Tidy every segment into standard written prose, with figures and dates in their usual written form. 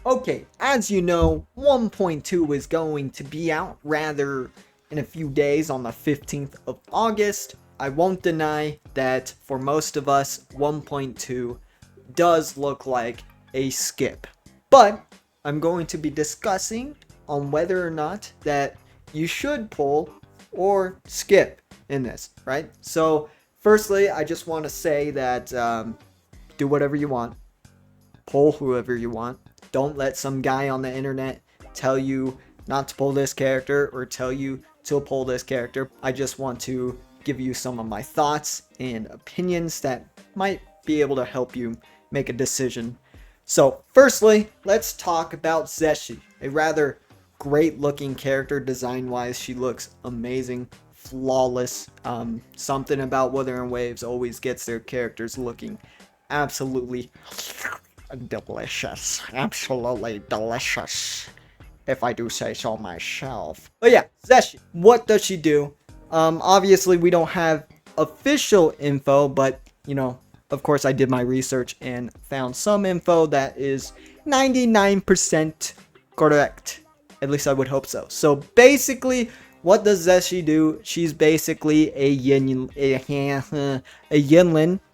Okay, as you know, 1.2 is going to be out rather in a few days on the 15th of August. I won't deny that for most of us, 1.2 does look like a skip. But I'm going to be discussing on whether or not that you should pull or skip in this, right? So, firstly, I just want to say that do whatever you want, pull whoever you want. Don't let some guy on the internet tell you not to pull this character or tell you to pull this character. I just want to give you some of my thoughts and opinions that might be able to help you make a decision. So, firstly, let's talk about Zhezhi, a rather great looking character design wise. She looks amazing, flawless. Something about Wuthering Waves always gets their characters looking absolutely delicious. Absolutely delicious, if I do say so myself. But yeah, Zhezhi, what does she do? Obviously we don't have official info, but you know, of course I did my research and found some info that is 99% correct. At least I would hope so. So basically, what does Zhezhi do? She's basically a Yinlin.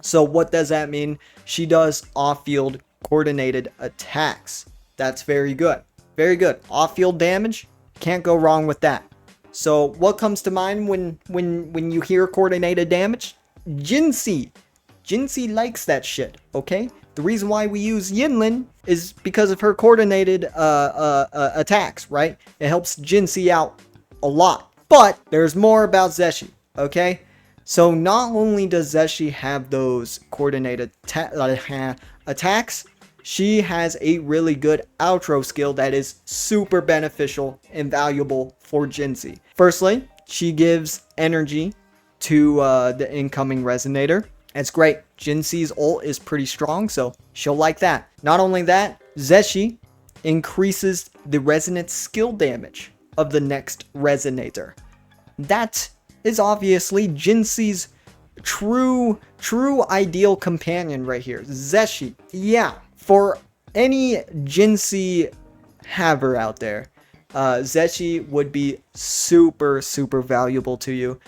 So what does that mean? She does off-field coordinated attacks. That's very good. Very good. Off-field damage, can't go wrong with that. So what comes to mind when you hear coordinated damage? Jinxie. Jinxie likes that shit, okay? The reason why we use Yinlin is because of her coordinated attacks, right? It helps Jinxie out a lot. But there's more about Zhezhi, okay? So not only does Zhezhi have those coordinated attacks, she has a really good outro skill that is super beneficial and valuable for Jinxie. Firstly, she gives energy to the incoming resonator. It's great. Jinxie's ult is pretty strong, so she'll like that. Not only that, Zhezhi increases the resonant skill damage of the next resonator. That is obviously Jinxie's true ideal companion right here. Zhezhi. Yeah, for any Jinxie haver out there, Zhezhi would be super valuable to you.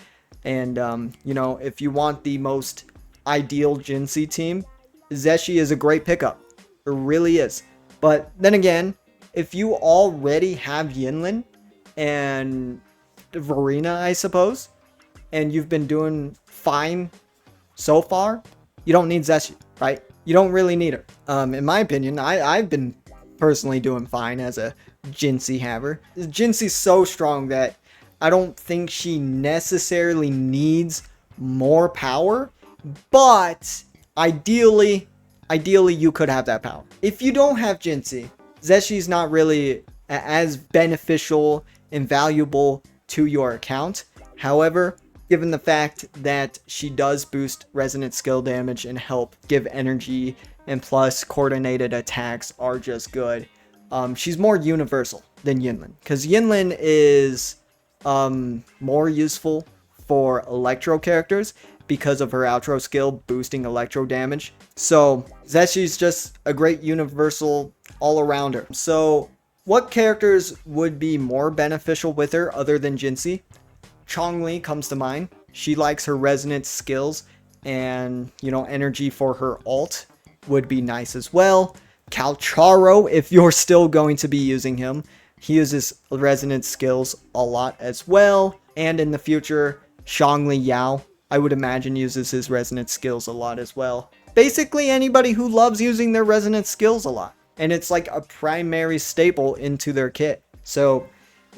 And you know, if you want the most ideal Jinxie team, Zhezhi is a great pickup. It really is. But then again, if you already have Yinlin and Verena, I suppose, and you've been doing fine so far, you don't need Zhezhi, right? You don't really need her. In my opinion, I've been personally doing fine as a Jinxie haver. Jinxie's so strong that I don't think she necessarily needs more power, but ideally you could have that power. If you don't have Jinxie, Zhezhi's not really as beneficial and valuable to your account. However, given the fact that she does boost resonant skill damage and help give energy, and plus coordinated attacks are just good, she's more universal than Yinlin. Because Yinlin is more useful for electro characters because of her outro skill boosting electro damage. So Zhezhi's just a great universal all-arounder. So what characters would be more beneficial with her other than Jinxie? Xiangli comes to mind. She likes her resonant skills, and you know, energy for her ult would be nice as well. Calcharo, if you're still going to be using him, he uses resonant skills a lot as well. And in the future, Xiangli Yao, I would imagine, uses his resonant skills a lot as well. Basically anybody who loves using their resonant skills a lot, and it's like a primary staple into their kit. So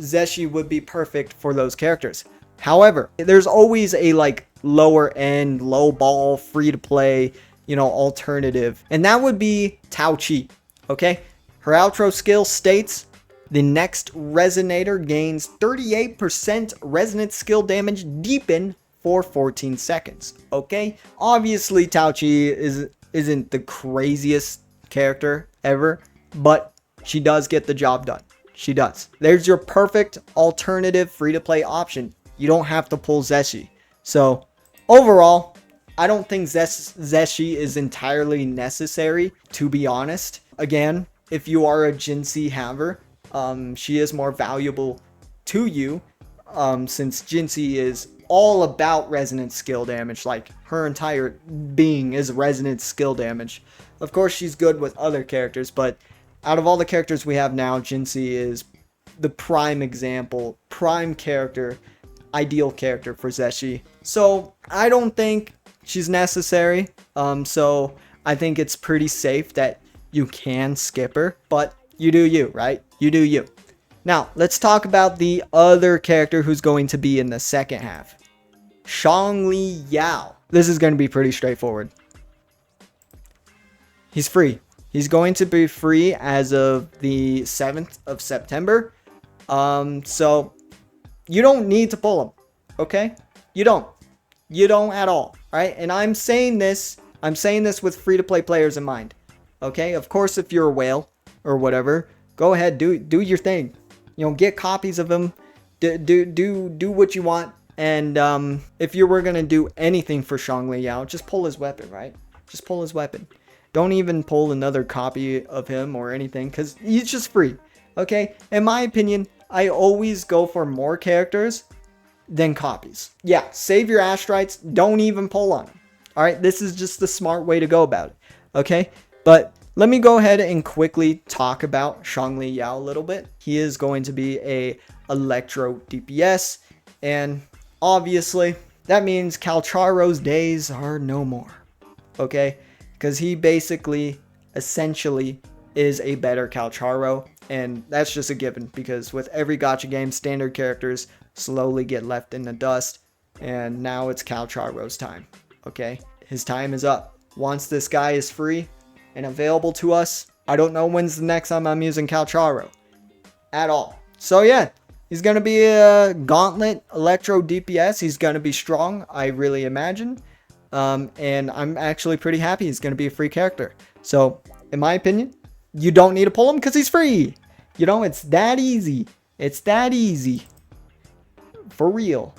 Zhezhi would be perfect for those characters. However, there's always a like lower end, low ball, free to play, you know, alternative, and that would be Tao Chi. Okay, her outro skill states the next resonator gains 38% resonant skill damage deepen for 14 seconds. Okay, obviously Tao Chi isn't the craziest character ever, but she does get the job done. She does. There's your perfect alternative free-to-play option. You don't have to pull Zhezhi. So overall, I don't think Zhezhi is entirely necessary, to be honest. Again, if you are a Zhezhi haver, she is more valuable to you, since Zhezhi is all about resonance skill damage. Like, her entire being is resonance skill damage. Of course, she's good with other characters, but out of all the characters we have now, Zhezhi is the prime example, prime character, ideal character for Zhezhi. So I don't think she's necessary. So I think it's pretty safe that you can skip her, but you do you, right? You do you. Now, let's talk about the other character who's going to be in the second half. Xiangli Yao. This is going to be pretty straightforward. He's free. He's going to be free as of the 7th of September. So you don't need to pull him, okay? You don't at all, right? And I'm saying this with free-to-play players in mind, okay? Of course, if you're a whale or whatever, go ahead, do your thing. You know, get copies of him, do what you want. And if you were gonna do anything for Xiangli Yao, just pull his weapon, right? Just pull his weapon. Don't even pull another copy of him or anything, because he's just free, okay? In my opinion, I always go for more characters than copies. Yeah, save your Astrites. Don't even pull on them. All right, this is just the smart way to go about it, okay? But let me go ahead and quickly talk about Xiangli Yao a little bit. He is going to be a Electro DPS, and obviously that means Calcharo's days are no more, okay? Because he basically, essentially, is a better Calcharo, and that's just a given, because with every gacha game, standard characters slowly get left in the dust, and now it's Calcharo's time, okay? His time is up. Once this guy is free and available to us, I don't know when's the next time I'm using Calcharo at all. So yeah, he's going to be a Gauntlet Electro DPS. He's going to be strong, I really imagine. And I'm actually pretty happy he's going to be a free character. So, in my opinion, you don't need to pull him because he's free. You know, it's that easy. It's that easy. For real.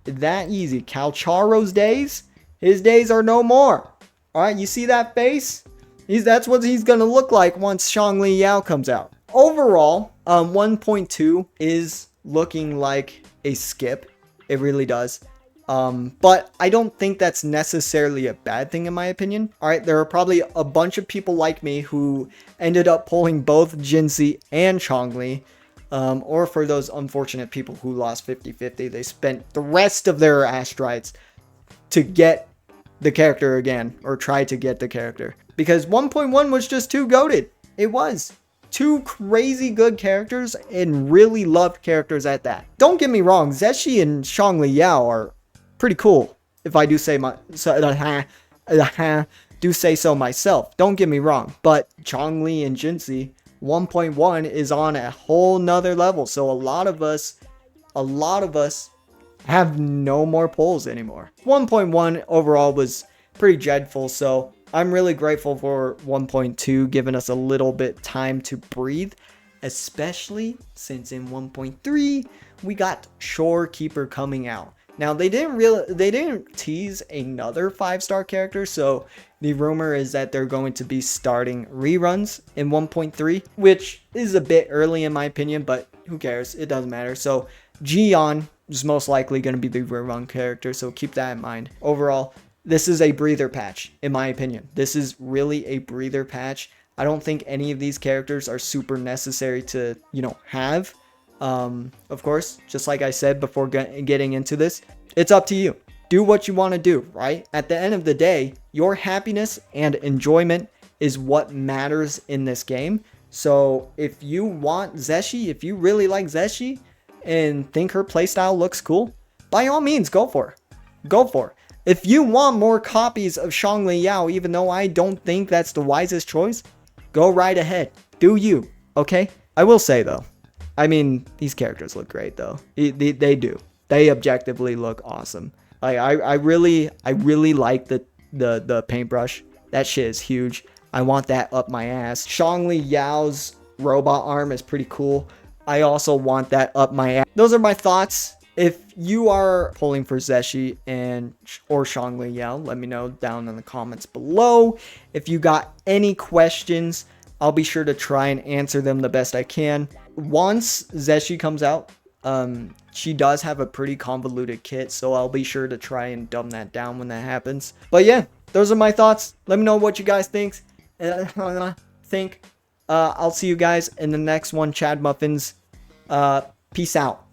That easy. Calcharo's days, his days are no more. Alright, you see that face? That's what he's going to look like once Xiangli Yao comes out. Overall, 1.2 is looking like a skip. It really does. But I don't think that's necessarily a bad thing in my opinion. Alright, there are probably a bunch of people like me who ended up pulling both Zhezhi and Xiangli. Or for those unfortunate people who lost 50-50, they spent the rest of their Astrites to get the character again, or try to get the character. Because 1.1 was just too goated. It was. Two crazy good characters, and really loved characters at that. Don't get me wrong, Zhezhi and Xiangli Yao are pretty cool, if I do say so myself. Don't get me wrong, but Xiangli and Zhezhi 1.1 is on a whole nother level. So a lot of us have no more pulls anymore. 1.1 overall was pretty dreadful, so I'm really grateful for 1.2 giving us a little bit time to breathe, especially since in 1.3 we got Shorekeeper coming out. Now they didn't tease another 5-star character, so the rumor is that they're going to be starting reruns in 1.3, which is a bit early in my opinion, but who cares? It doesn't matter. So Jian is most likely going to be the rerun character, so keep that in mind. Overall, this is a breather patch, in my opinion. This is really a breather patch. I don't think any of these characters are super necessary to, have. Of course, just like I said before getting into this, it's up to you. Do what you want to do, right? At the end of the day, your happiness and enjoyment is what matters in this game. So if you want Zhezhi, if you really like Zhezhi and think her playstyle looks cool, by all means, go for it. Go for it. If you want more copies of Xiangli Yao, even though I don't think that's the wisest choice, go right ahead. Do you, okay? I will say though, I mean, these characters look great though. They do. They objectively look awesome. Like I really like the paintbrush. That shit is huge. I want that up my ass. Xiangli Yao's robot arm is pretty cool. I also want that up my ass. Those are my thoughts. If you are pulling for Zhezhi or Xiangli Yao, let me know down in the comments below. If you got any questions, I'll be sure to try and answer them the best I can. Once Zhezhi comes out, she does have a pretty convoluted kit, so I'll be sure to try and dumb that down when that happens. But yeah, those are my thoughts. Let me know what you guys think. I'll see you guys in the next one, Chad Muffins. Peace out.